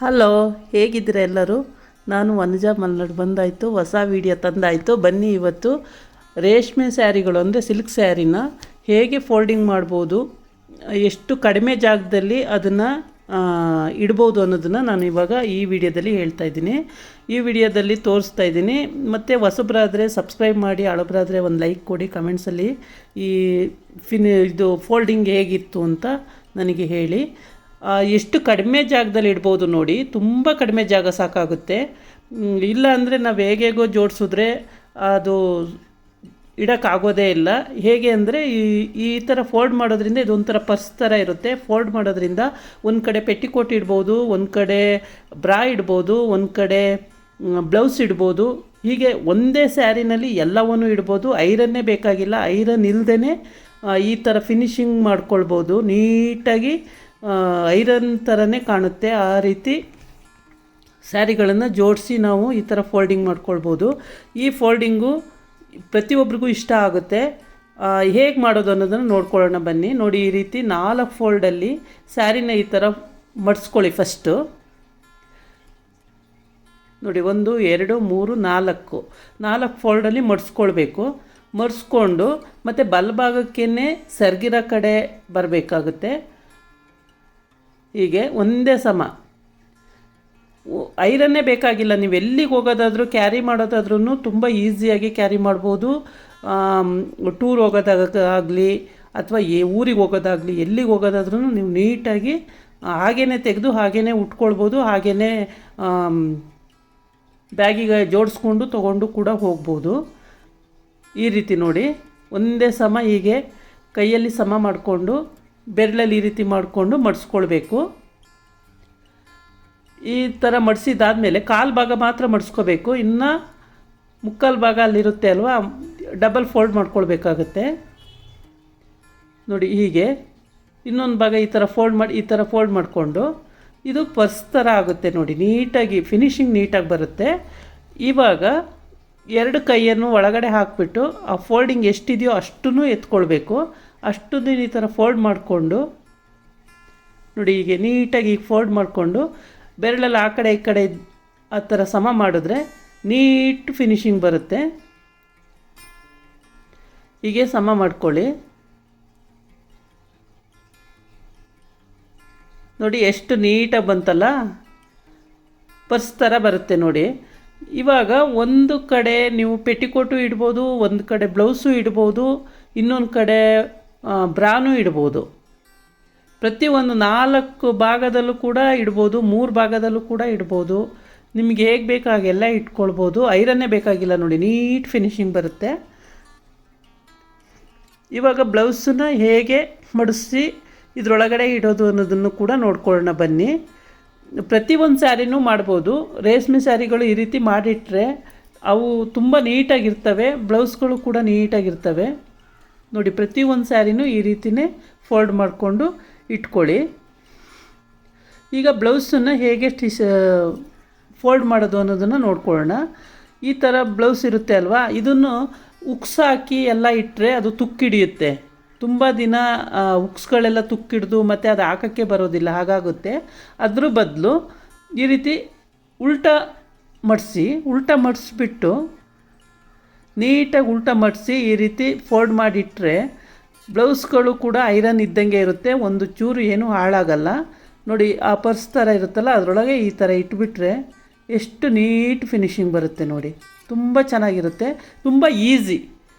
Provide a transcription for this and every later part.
Hello, ಹೇಗಿದ್ದೀರಾ ಎಲ್ಲರೂ? ನಾನು ವನಜಾ ಮಲ್ನಾಡು ಬಂದಾಯಿತು, ಹೊಸ ವಿಡಿಯೋ ತಂದಾಯಿತು. ಬನ್ನಿ, ಇವತ್ತು ರೇಷ್ಮೆ ಸ್ಯಾರಿಗಳು ಅಂದರೆ ಸಿಲ್ಕ್ ಸ್ಯಾರಿನ ಹೇಗೆ ಫೋಲ್ಡಿಂಗ್ ಮಾಡ್ಬೋದು, ಎಷ್ಟು ಕಡಿಮೆ ಜಾಗದಲ್ಲಿ ಅದನ್ನು ಇಡ್ಬೋದು ಅನ್ನೋದನ್ನು ನಾನು ಇವಾಗ ಈ ವಿಡಿಯೋದಲ್ಲಿ ಹೇಳ್ತಾ ಇದ್ದೀನಿ. ಈ ವಿಡಿಯೋದಲ್ಲಿ ತೋರಿಸ್ತಾ ಇದ್ದೀನಿ. ಮತ್ತು ಹೊಸಬ್ರಾದರೆ ಸಬ್ಸ್ಕ್ರೈಬ್ ಮಾಡಿ, ಹಳಬ್ರಾದರೆ ಒಂದು ಲೈಕ್ ಕೊಡಿ. ಕಮೆಂಟ್ಸಲ್ಲಿ ಈ ಇದು ಫೋಲ್ಡಿಂಗ್ ಹೇಗಿತ್ತು ಅಂತ ನನಗೆ ಹೇಳಿ. ಎಷ್ಟು ಕಡಿಮೆ ಜಾಗದಲ್ಲಿ ಇಡ್ಬೋದು ನೋಡಿ, ತುಂಬ ಕಡಿಮೆ ಜಾಗ ಸಾಕಾಗುತ್ತೆ. ಇಲ್ಲ ಅಂದರೆ ನಾವು ಹೇಗೇಗೋ ಜೋಡಿಸಿದ್ರೆ ಅದು ಇಡೋಕ್ಕಾಗೋದೇ ಇಲ್ಲ. ಹೇಗೆ ಅಂದರೆ ಈ ಥರ ಫೋಲ್ಡ್ ಮಾಡೋದ್ರಿಂದ ಇದೊಂಥರ ಪರ್ಸ್ ಥರ ಇರುತ್ತೆ. ಫೋಲ್ಡ್ ಮಾಡೋದ್ರಿಂದ ಒಂದು ಕಡೆ ಪೆಟ್ಟಿಕೋಟ್ ಇಡ್ಬೋದು, ಒಂದು ಕಡೆ ಬ್ರಾ ಇಡ್ಬೋದು, ಒಂದು ಕಡೆ ಬ್ಲೌಸ್ ಇಡ್ಬೋದು. ಹೀಗೆ ಒಂದೇ ಸ್ಯಾರಿನಲ್ಲಿ ಎಲ್ಲವನ್ನೂ ಇಡ್ಬೋದು. ಐರನ್ನೇ ಬೇಕಾಗಿಲ್ಲ. ಐರನ್ ಇಲ್ಲದೇ ಈ ಥರ ಫಿನಿಶಿಂಗ್ ಮಾಡ್ಕೊಳ್ಬೋದು. ನೀಟಾಗಿ ಐರನ್ ಥರನೇ ಕಾಣುತ್ತೆ. ಆ ರೀತಿ ಸ್ಯಾರಿಗಳನ್ನು ಜೋಡಿಸಿ ನಾವು ಈ ಥರ ಫೋಲ್ಡಿಂಗ್ ಮಾಡ್ಕೊಳ್ಬೋದು. ಈ ಫೋಲ್ಡಿಂಗು ಪ್ರತಿಯೊಬ್ಬರಿಗೂ ಇಷ್ಟ ಆಗುತ್ತೆ. ಹೇಗೆ ಮಾಡೋದು ಅನ್ನೋದನ್ನು ನೋಡ್ಕೊಳ್ಳೋಣ ಬನ್ನಿ. ನೋಡಿ, ಈ ರೀತಿ 4 ಫೋಲ್ಡಲ್ಲಿ ಸ್ಯಾರಿನ ಈ ಥರ ಮಡಿಸ್ಕೊಳ್ಳಿ. ಫಸ್ಟು ನೋಡಿ, 1 2 3 4 ಫೋಲ್ಡಲ್ಲಿ ಮಡಿಸ್ಕೊಳ್ಬೇಕು. ಮಡಿಸ್ಕೊಂಡು ಮತ್ತು ಬಲಭಾಗಕ್ಕೇ ಸೆರಗಿರೋ ಕಡೆ ಬರಬೇಕಾಗುತ್ತೆ. ಹೀಗೆ ಒಂದೇ ಸಮ. ಐರನ್ನೇ ಬೇಕಾಗಿಲ್ಲ. ನೀವು ಎಲ್ಲಿಗೆ ಹೋಗೋದಾದರೂ, ಕ್ಯಾರಿ ಮಾಡೋದಾದ್ರೂ ತುಂಬ ಈಸಿಯಾಗಿ ಕ್ಯಾರಿ ಮಾಡ್ಬೋದು. ಟೂರ್ ಹೋಗೋದಾಗಲಿ ಅಥವಾ ಊರಿಗೆ ಹೋಗೋದಾಗಲಿ, ಎಲ್ಲಿಗೆ ಹೋಗೋದಾದ್ರೂ ನೀವು ನೀಟಾಗಿ ಹಾಗೇ ತೆಗೆದು ಹಾಗೇ ಉಟ್ಕೊಳ್ಬೋದು. ಹಾಗೇ ಬ್ಯಾಗಿಗೆ ಜೋಡಿಸ್ಕೊಂಡು ತೊಗೊಂಡು ಕೂಡ ಹೋಗ್ಬೋದು. ಈ ರೀತಿ ನೋಡಿ, ಒಂದೇ ಸಮ ಹೀಗೆ ಕೈಯಲ್ಲಿ ಸಮ ಮಾಡಿಕೊಂಡು ಬೆರಳಲ್ಲಿ ಈ ರೀತಿ ಮಾಡಿಕೊಂಡು ಮಡಿಸ್ಕೊಳ್ಬೇಕು. ಈ ಥರ ಮಡಿಸಿದಾದ್ಮೇಲೆ ಕಾಲು ಭಾಗ ಮಾತ್ರ ಮಡಿಸ್ಕೋಬೇಕು. ಇನ್ನು ಮುಕ್ಕಾಲು ಭಾಗ ಅಲ್ಲಿರುತ್ತೆ ಅಲ್ವಾ, ಡಬಲ್ ಫೋಲ್ಡ್ ಮಾಡ್ಕೊಳ್ಬೇಕಾಗತ್ತೆ. ನೋಡಿ, ಹೀಗೆ ಇನ್ನೊಂದು ಭಾಗ ಈ ಥರ ಫೋಲ್ಡ್ ಮಾಡಿಕೊಂಡು ಇದು ಪರ್ಸ್ ಥರ ಆಗುತ್ತೆ. ನೋಡಿ, ನೀಟಾಗಿ ಫಿನಿಶಿಂಗ್ ನೀಟಾಗಿ ಬರುತ್ತೆ. ಇವಾಗ 2 ಕೈಯನ್ನು ಒಳಗಡೆ ಹಾಕಿಬಿಟ್ಟು ಆ ಫೋಲ್ಡಿಂಗ್ ಎಷ್ಟಿದೆಯೋ ಅಷ್ಟೂ ಎತ್ಕೊಳ್ಬೇಕು. ಅಷ್ಟನ್ನು ಈ ಥರ ಫೋಲ್ಡ್ ಮಾಡಿಕೊಂಡು ನೋಡಿ, ಹೀಗೆ ನೀಟಾಗಿ ಫೋಲ್ಡ್ ಮಾಡಿಕೊಂಡು ಬೆರಳಲ್ಲಿ ಆ ಕಡೆ ಈ ಕಡೆ ಆ ಥರ ಸಮ ಮಾಡಿದ್ರೆ ನೀಟ್ ಫಿನಿಶಿಂಗ್ ಬರುತ್ತೆ. ಹೀಗೆ ಸಮ ಮಾಡ್ಕೊಳ್ಳಿ. ನೋಡಿ, ಎಷ್ಟು ನೀಟಾಗಿ ಬಂತಲ್ಲ, ಪರ್ಸ್ ಥರ ಬರುತ್ತೆ ನೋಡಿ. ಇವಾಗ ಒಂದು ಕಡೆ ನೀವು ಪೆಟ್ಟಿಕೋಟು ಇಡ್ಬೋದು, ಒಂದು ಕಡೆ ಬ್ಲೌಸು ಇಡ್ಬೋದು, ಇನ್ನೊಂದು ಕಡೆ ಬ್ರಾನು ಇಡ್ಬೋದು. ಪ್ರತಿಯೊಂದು 4 ಭಾಗದಲ್ಲೂ ಕೂಡ ಇಡ್ಬೋದು, 3 ಭಾಗದಲ್ಲೂ ಕೂಡ ಇಡ್ಬೋದು. ನಿಮಗೆ ಹೇಗೆ ಬೇಕು ಹಾಗೆಲ್ಲ ಇಟ್ಕೊಳ್ಬೋದು. ಐರನ್ನೇ ಬೇಕಾಗಿಲ್ಲ. ನೋಡಿ, ನೀಟ್ ಫಿನಿಶಿಂಗ್ ಬರುತ್ತೆ. ಇವಾಗ ಬ್ಲೌಸನ್ನ ಹೇಗೆ ಮಡಿಸಿ ಇದರೊಳಗಡೆ ಇಡೋದು ಅನ್ನೋದನ್ನು ಕೂಡ ನೋಡ್ಕೊಳ್ಳೋಣ ಬನ್ನಿ. ಪ್ರತಿಯೊಂದು ಸ್ಯಾರಿನೂ ಮಾಡ್ಬೋದು. ರೇಷ್ಮೆ ಸ್ಯಾರಿಗಳು ಈ ರೀತಿ ಮಾಡಿಟ್ರೆ ಅವು ತುಂಬ ನೀಟಾಗಿರ್ತವೆ. ಬ್ಲೌಸ್ಗಳು ಕೂಡ ನೀಟಾಗಿರ್ತವೆ. ನೋಡಿ, ಪ್ರತಿಯೊಂದು ಸ್ಯಾರಿನೂ ಈ ರೀತಿಯೇ ಫೋಲ್ಡ್ ಮಾಡಿಕೊಂಡು ಇಟ್ಕೊಳ್ಳಿ. ಈಗ ಬ್ಲೌಸನ್ನು ಹೇಗೆ ಫೋಲ್ಡ್ ಮಾಡೋದು ಅನ್ನೋದನ್ನು ನೋಡ್ಕೊಳ್ಳೋಣ. ಈ ಥರ ಬ್ಲೌಸ್ ಇರುತ್ತೆ ಅಲ್ವಾ, ಇದನ್ನು ಉಕ್ಸ್ ಹಾಕಿ ಎಲ್ಲ ಇಟ್ಟರೆ ಅದು ತುಕ್ಕಿಡಿಯುತ್ತೆ. ತುಂಬ ದಿನ ಉಕ್ಸ್ಗಳೆಲ್ಲ ತುಕ್ಕಿಡ್ದು ಮತ್ತು ಅದು ಹಾಕೋಕ್ಕೆ ಬರೋದಿಲ್ಲ, ಹಾಗಾಗುತ್ತೆ. ಅದ್ರ ಬದಲು ಈ ರೀತಿ ಉಲ್ಟಾ ಮಡಿಸ್ಬಿಟ್ಟು ನೀಟಾಗಿ ಮಡಿಸಿ ಈ ರೀತಿ ಫೋಲ್ಡ್ ಮಾಡಿಟ್ರೆ ಬ್ಲೌಸ್ಗಳು ಕೂಡ ಐರನ್ ಇದ್ದಂಗೆ ಇರುತ್ತೆ. ಒಂದು ಚೂರು ಏನೂ ಹಾಳಾಗಲ್ಲ. ನೋಡಿ, ಆ ಪರ್ಸ್ ಥರ ಇರುತ್ತಲ್ಲ, ಅದರೊಳಗೆ ಈ ಥರ ಇಟ್ಬಿಟ್ರೆ ಎಷ್ಟು ನೀಟ್ ಫಿನಿಶಿಂಗ್ ಬರುತ್ತೆ ನೋಡಿ. ತುಂಬ ಚೆನ್ನಾಗಿರುತ್ತೆ. ತುಂಬ ಈಸಿ.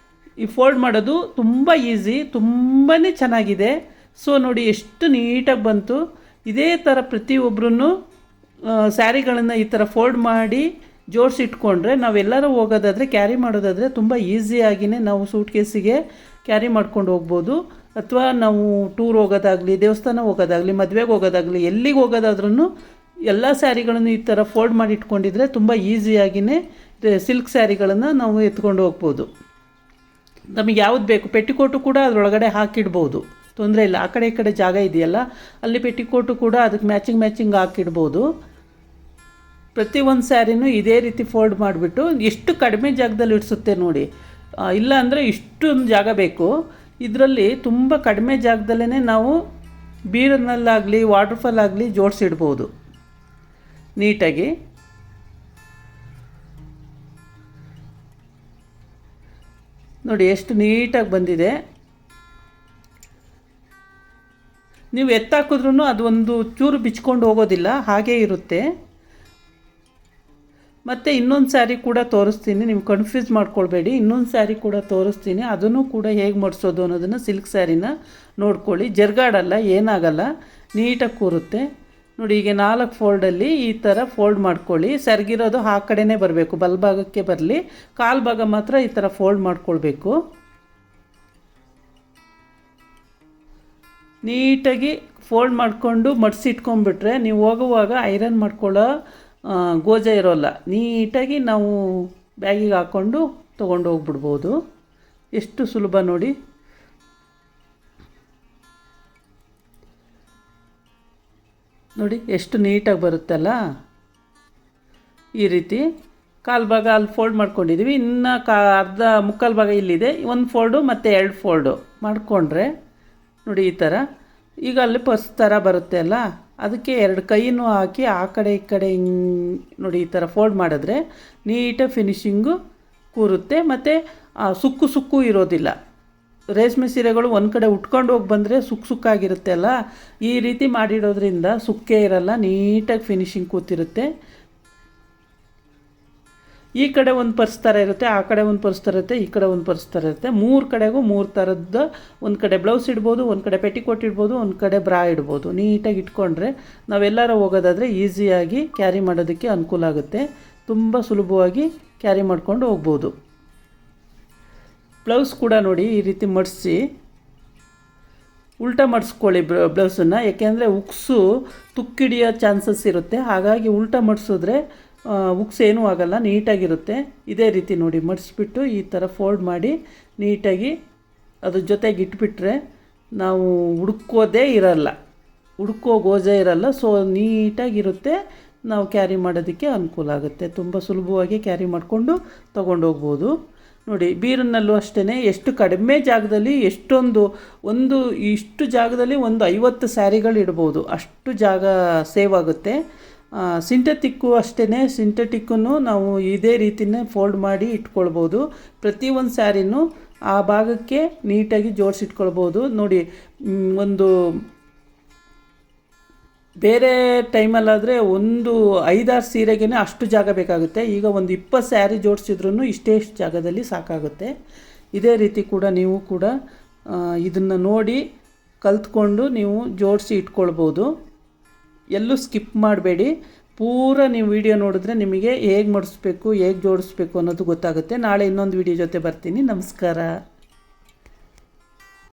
ಈ ಫೋಲ್ಡ್ ಮಾಡೋದು ತುಂಬ ಈಸಿ, ತುಂಬಾ ಚೆನ್ನಾಗಿದೆ. ಸೊ ನೋಡಿ, ಎಷ್ಟು ನೀಟಾಗಿ ಬಂತು. ಇದೇ ಥರ ಪ್ರತಿಯೊಬ್ಬರೂ ಸ್ಯಾರಿಗಳನ್ನು ಈ ಥರ ಫೋಲ್ಡ್ ಮಾಡಿ ಜೋಡಿಸಿಟ್ಕೊಂಡ್ರೆ ನಾವೆಲ್ಲರೂ ಹೋಗೋದಾದರೆ, ಕ್ಯಾರಿ ಮಾಡೋದಾದರೆ ತುಂಬ ಈಸಿಯಾಗಿಯೇ ನಾವು ಸೂಟ್ಕೇಸಿಗೆ ಕ್ಯಾರಿ ಮಾಡ್ಕೊಂಡು ಹೋಗ್ಬೋದು. ಅಥವಾ ನಾವು ಟೂರ್ ಹೋಗೋದಾಗಲಿ, ದೇವಸ್ಥಾನ ಹೋಗೋದಾಗಲಿ, ಮದುವೆಗೆ ಹೋಗೋದಾಗಲಿ, ಎಲ್ಲಿಗೆ ಹೋಗೋದಾದ್ರೂ ಎಲ್ಲ ಸ್ಯಾರಿಗಳನ್ನು ಈ ಥರ ಫೋಲ್ಡ್ ಮಾಡಿ ಇಟ್ಕೊಂಡಿದ್ರೆ ತುಂಬ ಈಸಿಯಾಗಿಯೇ ಸಿಲ್ಕ್ ಸ್ಯಾರಿಗಳನ್ನು ನಾವು ಎತ್ಕೊಂಡು ಹೋಗ್ಬೋದು. ನಮಗೆ ಯಾವ್ದು ಬೇಕು, ಪೆಟ್ಟಿಕೋಟು ಕೂಡ ಅದರೊಳಗಡೆ ಹಾಕಿಡ್ಬೋದು, ತೊಂದರೆ ಇಲ್ಲ. ಆ ಕಡೆ ಈ ಕಡೆ ಜಾಗ ಇದೆಯಲ್ಲ, ಅಲ್ಲಿ ಪೆಟ್ಟಿಕೋಟು ಕೂಡ ಅದಕ್ಕೆ ಮ್ಯಾಚಿಂಗ್ ಹಾಕಿಡ್ಬೋದು. ಪ್ರತಿಯೊಂದು ಸ್ಯಾರಿನೂ ಇದೇ ರೀತಿ ಫೋಲ್ಡ್ ಮಾಡಿಬಿಟ್ಟು ಎಷ್ಟು ಕಡಿಮೆ ಜಾಗದಲ್ಲಿ ಇಡಿಸುತ್ತೆ ನೋಡಿ. ಇಲ್ಲ ಅಂದರೆ ಇಷ್ಟೊಂದು ಜಾಗ ಬೇಕು. ಇದರಲ್ಲಿ ತುಂಬ ಕಡಿಮೆ ಜಾಗದಲ್ಲೇ ನಾವು ಬೀರನ್ನಲ್ಲಾಗಲಿ ವಾಟರ್ಫಾಲ್ ಆಗಲಿ ಜೋಡಿಸಿಡ್ಬೋದು. ನೀಟಾಗಿ. ನೋಡಿ ಎಷ್ಟು ನೀಟಾಗಿ ಬಂದಿದೆ. ನೀವು ಎತ್ತಾಕಿದ್ರೂ ಅದು ಒಂದು ಚೂರು ಬಿಚ್ಕೊಂಡು ಹೋಗೋದಿಲ್ಲ, ಹಾಗೇ ಇರುತ್ತೆ. ಮತ್ತು ಇನ್ನೊಂದು ಸ್ಯಾರಿ ಕೂಡ ತೋರಿಸ್ತೀನಿ, ನೀವು ಕನ್ಫ್ಯೂಸ್ ಮಾಡ್ಕೊಳ್ಬೇಡಿ. ಇನ್ನೊಂದು ಸ್ಯಾರಿ ಕೂಡ ತೋರಿಸ್ತೀನಿ, ಅದನ್ನು ಕೂಡ ಹೇಗೆ ಮಾಡಿಸೋದು ಅನ್ನೋದನ್ನು ಸಿಲ್ಕ್ ಸ್ಯಾರಿನ ನೋಡ್ಕೊಳ್ಳಿ. ಜರ್ಗಾಡಲ್ಲ, ಏನಾಗಲ್ಲ, ನೀಟಾಗಿ ಕೂರುತ್ತೆ. ನೋಡಿ, ಈಗ 4 ಫೋಲ್ಡಲ್ಲಿ ಈ ಥರ ಫೋಲ್ಡ್ ಮಾಡ್ಕೊಳ್ಳಿ. ಸೆರಗಿರೋದು ಆ ಕಡೆನೇ ಬರಬೇಕು, ಬಲಭಾಗಕ್ಕೆ ಬರಲಿ. ಕಾಲು ಭಾಗ ಮಾತ್ರ ಈ ಥರ ಫೋಲ್ಡ್ ಮಾಡ್ಕೊಳ್ಬೇಕು. ನೀಟಾಗಿ ಫೋಲ್ಡ್ ಮಾಡಿಕೊಂಡು ಮಡಿಸಿಟ್ಕೊಂಡ್ಬಿಟ್ರೆ ನೀವು ಹೋಗುವಾಗ ಐರನ್ ಮಾಡ್ಕೊಳ್ಳೋ ಗೋಜ ಇರೋಲ್ಲ. ನೀಟಾಗಿ ನಾವು ಬ್ಯಾಗಿಗೆ ಹಾಕ್ಕೊಂಡು ತೊಗೊಂಡು ಹೋಗ್ಬಿಡ್ಬೋದು. ಎಷ್ಟು ಸುಲಭ ನೋಡಿ. ನೋಡಿ ಎಷ್ಟು ನೀಟಾಗಿ ಬರುತ್ತಲ್ಲ. ಈ ರೀತಿ ಕಾಲು ಭಾಗ ಅಲ್ಲಿ ಫೋಲ್ಡ್ ಮಾಡ್ಕೊಂಡಿದ್ದೀವಿ, ಇನ್ನು ಅರ್ಧ ಮುಕ್ಕಾಲು ಭಾಗ ಇಲ್ಲಿದೆ. 1 ಫೋಲ್ಡು ಮತ್ತು 2 ಫೋಲ್ಡು ಮಾಡಿಕೊಂಡ್ರೆ ನೋಡಿ ಈ ಥರ. ಈಗ ಅಲ್ಲಿ ಪರ್ಸ್ ಥರ ಬರುತ್ತೆ ಅಲ್ಲ, ಅದಕ್ಕೆ 2 ಕೈನೂ ಹಾಕಿ ಆ ಕಡೆ ಈ ಕಡೆ ನೋಡಿ ಈ ಥರ ಫೋಲ್ಡ್ ಮಾಡಿದ್ರೆ ನೀಟಾಗಿ ಫಿನಿಶಿಂಗು ಕೂರುತ್ತೆ. ಮತ್ತು ಸುಕ್ಕು ಇರೋದಿಲ್ಲ. ರೇಷ್ಮೆ ಸೀರೆಗಳು ಒಂದು ಕಡೆ ಉಟ್ಕೊಂಡು ಹೋಗಿ ಬಂದರೆ ಸುಕ್ಕಾಗಿರುತ್ತೆ ಅಲ್ಲ, ಈ ರೀತಿ ಮಾಡಿಡೋದ್ರಿಂದ ಸುಕ್ಕೇ ಇರಲ್ಲ, ನೀಟಾಗಿ ಫಿನಿಶಿಂಗ್ ಕೂತಿರುತ್ತೆ. ಈ ಕಡೆ ಒಂದು ಪರ್ಸ್ ಥರ ಇರುತ್ತೆ, ಆ ಕಡೆ ಒಂದು ಪರ್ಸ್ ಥರ ಇರುತ್ತೆ, ಈ ಕಡೆ ಒಂದು ಪರ್ಸ್ ಥರ ಇರುತ್ತೆ. 3 ಕಡೆಗೂ 3 ಥರದ್ದು, ಒಂದು ಕಡೆ ಬ್ಲೌಸ್ ಇಡ್ಬೋದು, ಒಂದು ಕಡೆ ಪೆಟಿಕೋಟ್ ಇಡ್ಬೋದು, ಒಂದು ಕಡೆ ಬ್ರಾ ಇಡ್ಬೋದು. ನೀಟಾಗಿ ಇಟ್ಕೊಂಡ್ರೆ ನಾವೆಲ್ಲರೂ ಹೋಗೋದಾದರೆ ಈಸಿಯಾಗಿ ಕ್ಯಾರಿ ಮಾಡೋದಕ್ಕೆ ಅನುಕೂಲ ಆಗುತ್ತೆ. ತುಂಬ ಸುಲಭವಾಗಿ ಕ್ಯಾರಿ ಮಾಡ್ಕೊಂಡು ಹೋಗ್ಬೋದು. ಬ್ಲೌಸ್ ಕೂಡ ನೋಡಿ ಈ ರೀತಿ ಮಡಿಸಿ ಉಲ್ಟಾ ಮಡಿಸ್ಕೊಳ್ಳಿ ಬ್ಲೌಸನ್ನು, ಏಕೆಂದರೆ ಉಕ್ಸು ತುಕ್ಕಿಡಿಯೋ ಚಾನ್ಸಸ್ ಇರುತ್ತೆ. ಹಾಗಾಗಿ ಉಲ್ಟಾ ಮಡಿಸಿದ್ರೆ ಉಕ್ಸ್ ಏನೂ ಆಗೋಲ್ಲ, ನೀಟಾಗಿರುತ್ತೆ. ಇದೇ ರೀತಿ ನೋಡಿ ಮಡಿಸ್ಬಿಟ್ಟು ಈ ಥರ ಫೋಲ್ಡ್ ಮಾಡಿ ನೀಟಾಗಿ ಅದ್ರ ಜೊತೆಗೆ ಇಟ್ಬಿಟ್ರೆ ನಾವು ಹುಡುಕೋದೇ ಇರಲ್ಲ, ಹುಡುಕೋ ಗೋಜೆ ಇರಲ್ಲ. ಸೊ ನೀಟಾಗಿರುತ್ತೆ, ನಾವು ಕ್ಯಾರಿ ಮಾಡೋದಕ್ಕೆ ಅನುಕೂಲ ಆಗುತ್ತೆ. ತುಂಬ ಸುಲಭವಾಗಿ ಕ್ಯಾರಿ ಮಾಡಿಕೊಂಡು ತೊಗೊಂಡೋಗ್ಬೋದು. ನೋಡಿ, ಬೀರನ್ನಲ್ಲೂ ಅಷ್ಟೇ ಎಷ್ಟು ಕಡಿಮೆ ಜಾಗದಲ್ಲಿ ಇಷ್ಟು ಜಾಗದಲ್ಲಿ ಒಂದು 50 ಸ್ಯಾರಿಗಳು ಇಡ್ಬೋದು, ಅಷ್ಟು ಜಾಗ ಸೇವ್ ಆಗುತ್ತೆ. ಸಿಂಥೆಟಿಕ್ಕು ಅಷ್ಟೇ, ಸಿಂಥೆಟಿಕ್ಕೂ ನಾವು ಇದೇ ರೀತಿಯೇ ಫೋಲ್ಡ್ ಮಾಡಿ ಇಟ್ಕೊಳ್ಬೋದು. ಪ್ರತಿಯೊಂದು ಸ್ಯಾರಿನೂ ಆ ಭಾಗಕ್ಕೆ ನೀಟಾಗಿ ಜೋಡಿಸಿಟ್ಕೊಳ್ಬೋದು. ನೋಡಿ, ಒಂದು ಬೇರೆ ಟೈಮಲ್ಲಾದರೆ ಒಂದು 5-6 ಸೀರೆಗೇ ಅಷ್ಟು ಜಾಗ ಬೇಕಾಗುತ್ತೆ. ಈಗ ಒಂದು 20 ಸ್ಯಾರಿ ಜೋಡಿಸಿದ್ರೂ ಇಷ್ಟು ಜಾಗದಲ್ಲಿ ಸಾಕಾಗುತ್ತೆ. ಇದೇ ರೀತಿ ಕೂಡ ನೀವು ಕೂಡ ಇದನ್ನು ನೋಡಿ ಕಲ್ತ್ಕೊಂಡು ನೀವು ಜೋಡಿಸಿ ಇಟ್ಕೊಳ್ಬೋದು. ಎಲ್ಲೂ ಸ್ಕಿಪ್ ಮಾಡಬೇಡಿ, ಪೂರ ನೀವು ವಿಡಿಯೋ ನೋಡಿದ್ರೆ ನಿಮಗೆ ಹೇಗೆ ಮಡಿಸ್ಬೇಕು, ಹೇಗೆ ಜೋಡಿಸ್ಬೇಕು ಅನ್ನೋದು ಗೊತ್ತಾಗುತ್ತೆ. ನಾಳೆ ಇನ್ನೊಂದು ವಿಡಿಯೋ ಜೊತೆ ಬರ್ತೀನಿ. ನಮಸ್ಕಾರ.